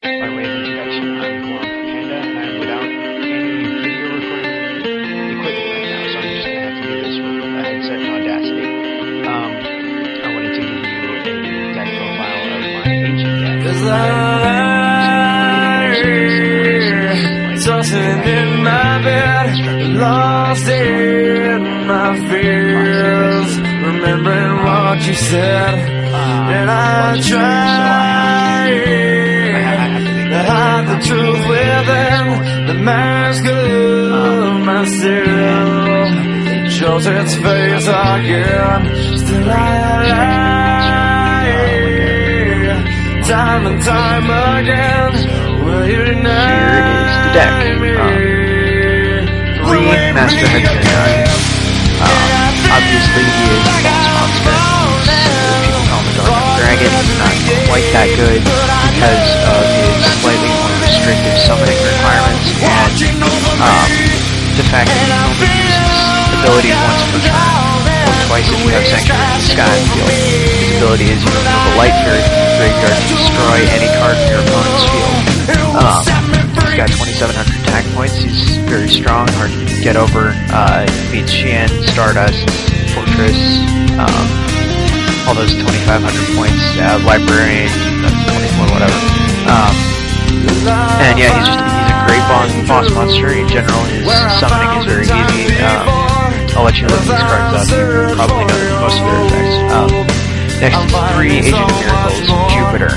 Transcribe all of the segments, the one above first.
By way of introduction, I'm Gorm Panda, and I'm without any video recording equipment right now, so I'm just going to have to do this with a headset and Audacity. I wanted to give you a deck profile of my Acient deck. Tossing in my bed, lost in my fears, remembering what you said, and I try to hide the truth within the mask of myself. Shows its face again, still I lie, time and time again. Will you know? The deck. 3 Master Hyperion. Obviously he is a boss monster. People call him the Dark Dragon. He's not quite that good because of his slightly more restrictive summoning requirements and the fact that he can only use his ability once per turn, or twice if you have Sanctuary in the Sky field. His ability is you remove a Light Fairy from the graveyard to destroy any card from your opponent's field. He's got 2,700 attack points. He's very strong, hard to get over. Beats Acient, Stardust, Fortress, all those 2,500 points. Librarian, 24, whatever. And yeah, he's a great boss monster. In general, his summoning is very easy. I'll let you look these cards up. You probably know most of their effects. Next is 3 Agent of Miracles, Jupiter.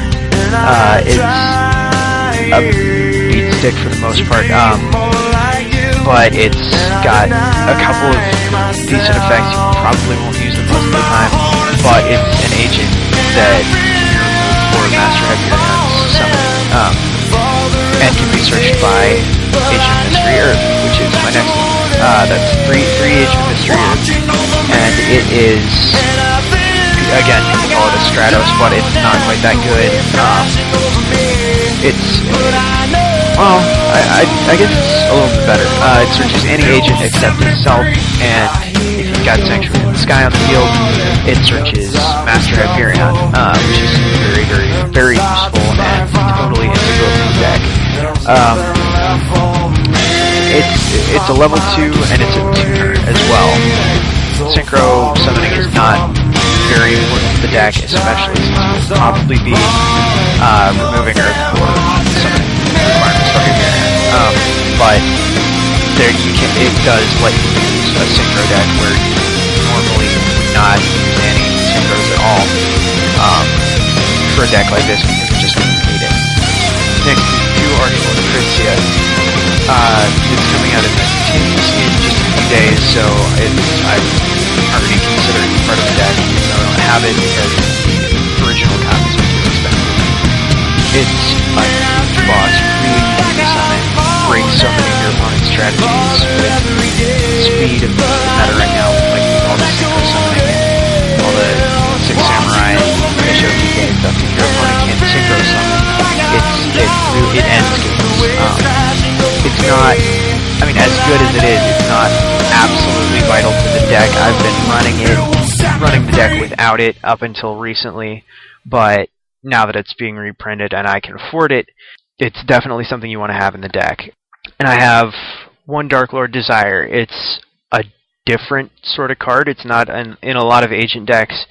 It's a beat stick for the most part, but it's got a couple of decent effects. You probably won't use them most of the time, but it's an agent that you remove for Master Hyperion's summon, and can be searched by Agent of Mystery Earth, which is my next one. That's 3 Agent of Mystery Earth, and it is, again, you can call it a Stratos, but it's not quite that good. I guess it's a little bit better. It searches any agent except itself, and if you've got Sanctuary in the Sky on the field, it searches Master Hyperion, which is very, very, very useful and totally integral to the deck. It's a level 2, and it's a tuner as well. Synchro summoning is not very important to the deck, especially since it will probably be removing Earth for summoning requirements for Hyperion. But it does let you use a synchro deck where you normally would not use any synchros at all for a deck like this because it just wouldn't need it. Next is 2 Archlord Christia. It's coming out in just a few days, so I've already considered it part of the deck, even though I don't have it because the original copies are too expensive. It's a huge boss, really easy to summon, breaks so many of your opponent's strategies with speed of the meta right now, like all the synchro summoning and all the 6 Samurai Bishop game stuff. If your opponent can't synchro summon, it ends games. It's not, as good as it is, it's not absolutely vital to the deck. I've been running the deck without it up until recently, but now that it's being reprinted and I can afford it, it's definitely something you want to have in the deck. And I have 1 Dark Lord Desire. It's a different sort of card. It's not in a lot of agent decks,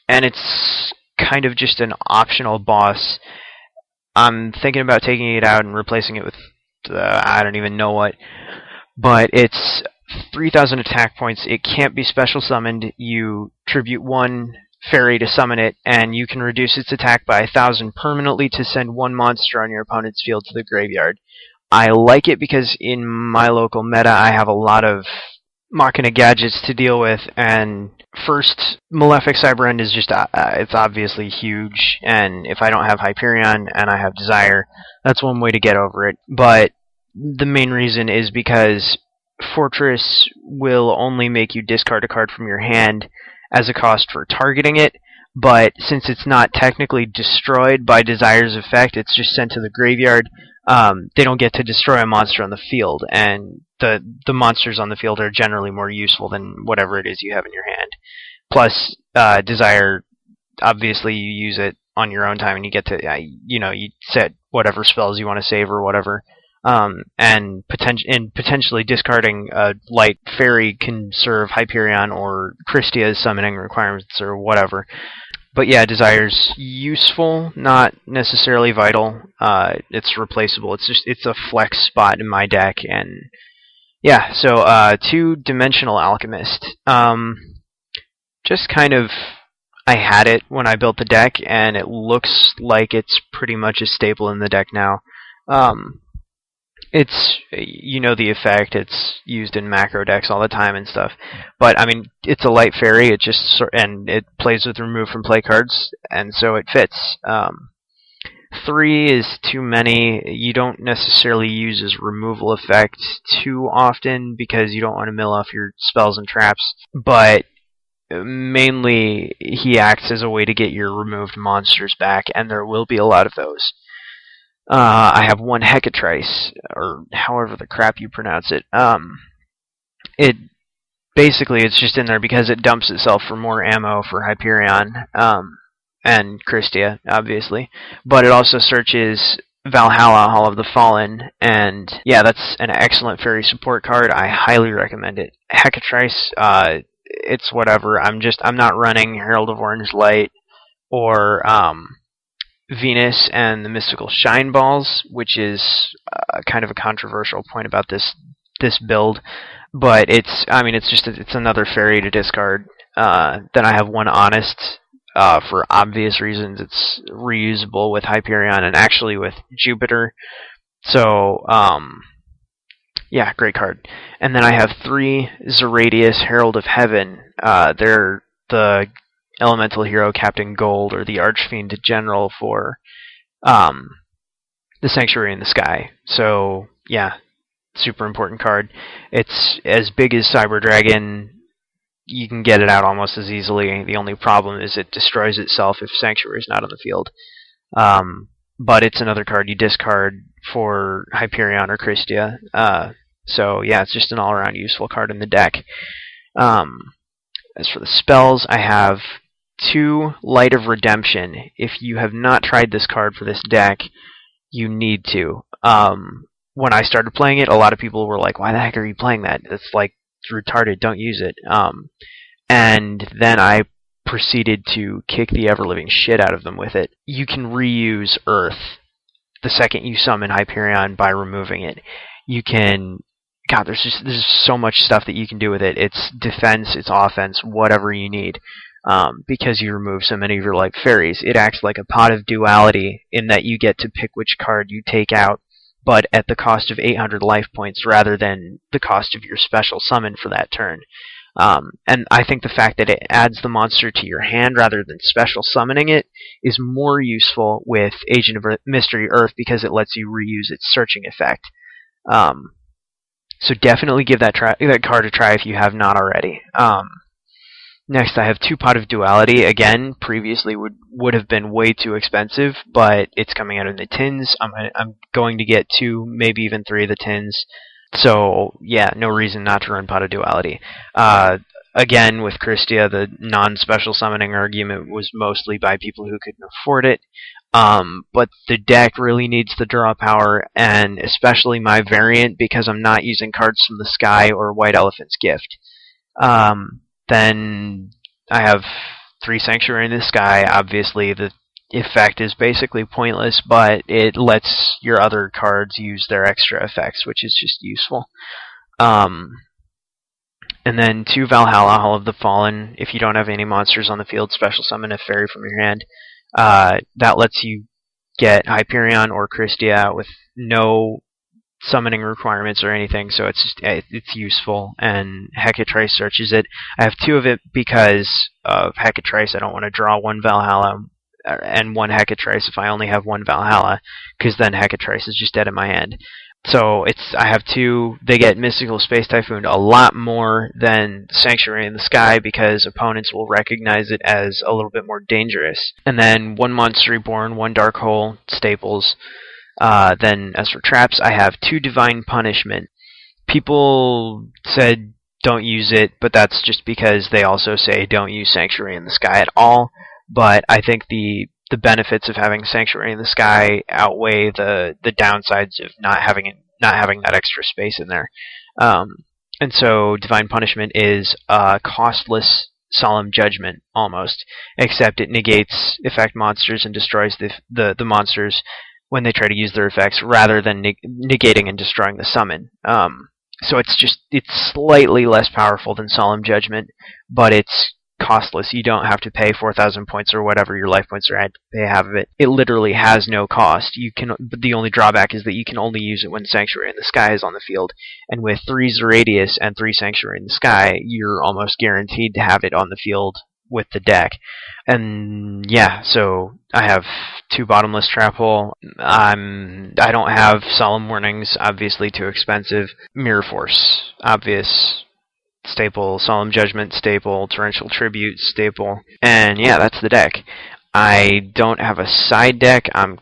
and it's kind of just an optional boss. I'm thinking about taking it out and replacing it with I don't even know what, but it's 3,000 attack points. It can't be special summoned. You tribute 1 fairy to summon it, and you can reduce its attack by 1,000 permanently to send 1 monster on your opponent's field to the graveyard. I like it because in my local meta I have a lot of Machina gadgets to deal with, and first, Malefic Cyber End is just, it's obviously huge, and if I don't have Hyperion and I have Desire, that's one way to get over it. But the main reason is because Fortress will only make you discard a card from your hand as a cost for targeting it, but since it's not technically destroyed by Desire's effect, it's just sent to the graveyard, they don't get to destroy a monster on the field, and the monsters on the field are generally more useful than whatever it is you have in your hand. Plus, Desire, obviously you use it on your own time, and you get to you set whatever spells you want to save or whatever. And potentially discarding a light fairy can serve Hyperion or Christia's summoning requirements or whatever. But yeah, Desire's useful, not necessarily vital. It's replaceable. It's a flex spot in my deck, and yeah. So 2-dimensional Alchemist. Just kind of, I had it when I built the deck, and it looks like it's pretty much a staple in the deck now. It's, the effect, it's used in macro decks all the time and stuff. But, I mean, it's a light fairy, and it plays with remove from play cards, and so it fits. 3 is too many. You don't necessarily use his removal effect too often, because you don't want to mill off your spells and traps, but mainly he acts as a way to get your removed monsters back, and there will be a lot of those. I have 1 Hecatrice, or however the crap you pronounce it. It's just in there because it dumps itself for more ammo for Hyperion, and Christia, obviously. But it also searches Valhalla, Hall of the Fallen, and yeah, that's an excellent fairy support card. I highly recommend it. Hecatrice, it's whatever. I'm not running Herald of Orange Light or Venus and the Mystical Shine Balls, which is kind of a controversial point about this build, but it's another fairy to discard. Then I have 1 Honest, for obvious reasons. It's reusable with Hyperion and actually with Jupiter. So yeah, great card. And then I have 3 Zeradius, Herald of Heaven. They're the elemental hero Captain Gold, or the Archfiend General for the Sanctuary in the Sky. So yeah, super important card. It's as big as Cyber Dragon. You can get it out almost as easily. The only problem is it destroys itself if Sanctuary is not on the field. But it's another card you discard for Hyperion or Christia. So yeah, it's just an all-around useful card in the deck. As for the spells, I have 2 Light of Redemption. If you have not tried this card for this deck, you need to. When I started playing it, a lot of people were like, why the heck are you playing that? It's like, it's retarded, don't use it. And then I proceeded to kick the ever-living shit out of them with it. You can reuse Earth the second you summon Hyperion by removing it. You can... God, there's so much stuff that you can do with it. It's defense, it's offense, whatever you need. Because you remove so many of your light fairies. It acts like a pot of duality in that you get to pick which card you take out, but at the cost of 800 life points rather than the cost of your special summon for that turn. And I think the fact that it adds the monster to your hand rather than special summoning it is more useful with Agent of Mystery Earth because it lets you reuse its searching effect. So definitely give that card a try if you have not already. Next, I have 2 Pot of Duality. Again, previously would have been way too expensive, but it's coming out in the tins. I'm going to get 2, maybe even 3 of the tins. So yeah, no reason not to run Pot of Duality. Again, with Christia, the non-special summoning argument was mostly by people who couldn't afford it. But the deck really needs the draw power, and especially my variant, because I'm not using cards from the sky or White Elephant's Gift. Then I have 3 Sanctuary in the Sky. Obviously, the effect is basically pointless, but it lets your other cards use their extra effects, which is just useful. And then 2 Valhalla, Hall of the Fallen. If you don't have any monsters on the field, special summon a fairy from your hand. That lets you get Hyperion or Christia with no summoning requirements or anything, so it's useful, and Hecatrice searches it. I have 2 of it because of Hecatrice. I don't want to draw 1 Valhalla and 1 Hecatrice if I only have 1 Valhalla, because then Hecatrice is just dead in my hand. So I have 2. They get Mystical Space Typhoon a lot more than Sanctuary in the Sky because opponents will recognize it as a little bit more dangerous. And then 1 Monster Reborn, 1 Dark Hole, staples. Then as for traps, I have 2 Divine Punishment. People said don't use it, but that's just because they also say don't use Sanctuary in the Sky at all. But I think the the benefits of having Sanctuary in the Sky outweigh the downsides of not having that extra space in there. And so Divine Punishment is a costless Solemn Judgment, almost, except it negates effect monsters and destroys the monsters when they try to use their effects, rather than negating and destroying the summon. So it's slightly less powerful than Solemn Judgment, but it's costless. You don't have to pay 4,000 points or whatever your life points are at to pay half of it. It literally has no cost. But the only drawback is that you can only use it when Sanctuary in the Sky is on the field. And with 3 Zeradius and 3 Sanctuary in the Sky, you're almost guaranteed to have it on the field with the deck. And yeah, so I have 2 Bottomless Trap Hole. I don't have Solemn Warnings, obviously too expensive. Mirror Force, obvious. Staple, Solemn Judgment, staple, Torrential Tribute, staple, and yeah, that's the deck. I don't have a side deck. I'm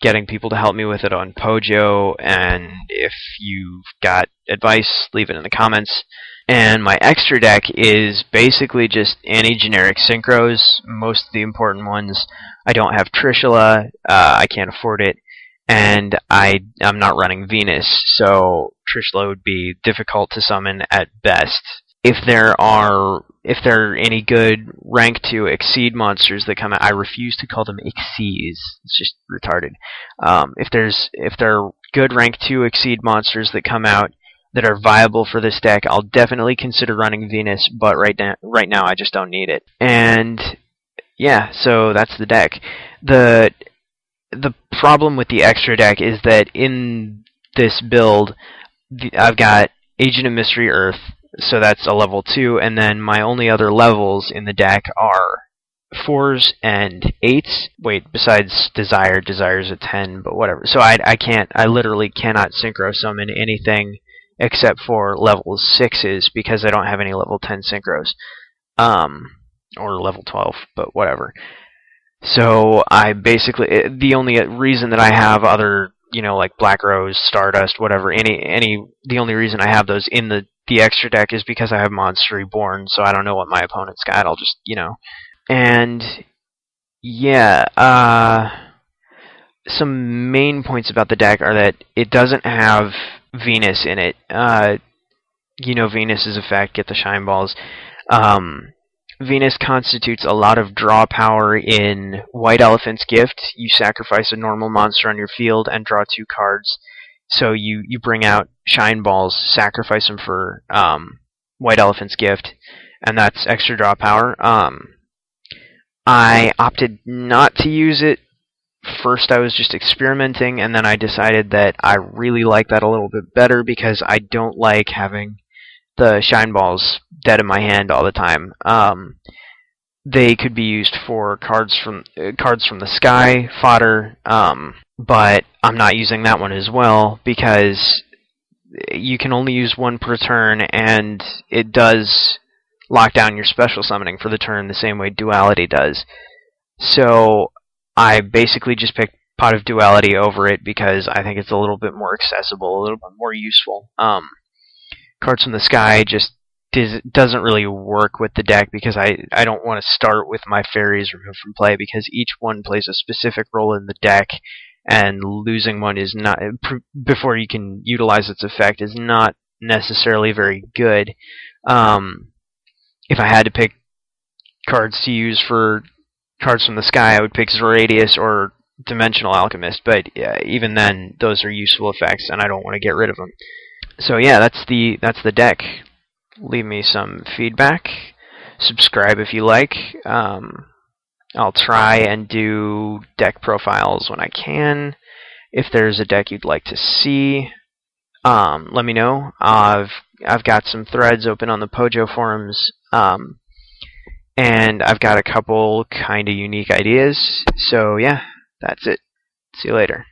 getting people to help me with it on Pojo, and if you've got advice, leave it in the comments. And my extra deck is basically just any generic synchros, most of the important ones. I don't have Trishula, I can't afford it, and I'm not running Venus, so Trishula would be difficult to summon at best. If there are any good rank 2 Exceed monsters that come out, I refuse to call them Exceeds. It's just retarded. If there are good rank 2 Exceed monsters that come out that are viable for this deck, I'll definitely consider running Venus, but right now I just don't need it. And yeah, so that's the deck. The problem with the extra deck is that in this build, I've got Agent of Mystery Earth, so that's a level 2, and then my only other levels in the deck are 4s and 8s. Wait, besides Desire. Desire's a 10, but whatever. So I literally cannot synchro summon anything except for level 6s because I don't have any level 10 synchros. Or level 12, but whatever. So I basically, the only reason that I have other, like Black Rose, Stardust, whatever, the only reason I have those in the extra deck is because I have Monster Reborn, so I don't know what my opponent's got. I'll just, and yeah, some main points about the deck are that it doesn't have Venus in it. Venus's effect, get the Shine Balls. Venus constitutes a lot of draw power in White Elephant's Gift. You sacrifice a normal monster on your field and draw 2 cards. So you bring out Shine Balls, sacrifice them for White Elephant's Gift, and that's extra draw power. I opted not to use it. First I was just experimenting, and then I decided that I really like that a little bit better because I don't like having the Shine Balls dead in my hand all the time. They could be used for cards from the sky fodder, but I'm not using that one as well because you can only use 1 per turn, and it does lock down your special summoning for the turn the same way Duality does. So I basically just picked Pot of Duality over it because I think it's a little bit more accessible, a little bit more useful. Cards from the Sky just doesn't really work with the deck because I don't want to start with my fairies removed from play because each one plays a specific role in the deck, and losing one is not before you can utilize its effect is not necessarily very good. If I had to pick cards to use for Cards from the Sky, I would pick Zeradius or Dimensional Alchemist, but even then, those are useful effects, and I don't want to get rid of them. So yeah, that's the deck. Leave me some feedback. Subscribe if you like. I'll try and do deck profiles when I can. If there's a deck you'd like to see, let me know. I've got some threads open on the Pojo forums, and I've got a couple kind of unique ideas. So yeah, that's it. See you later.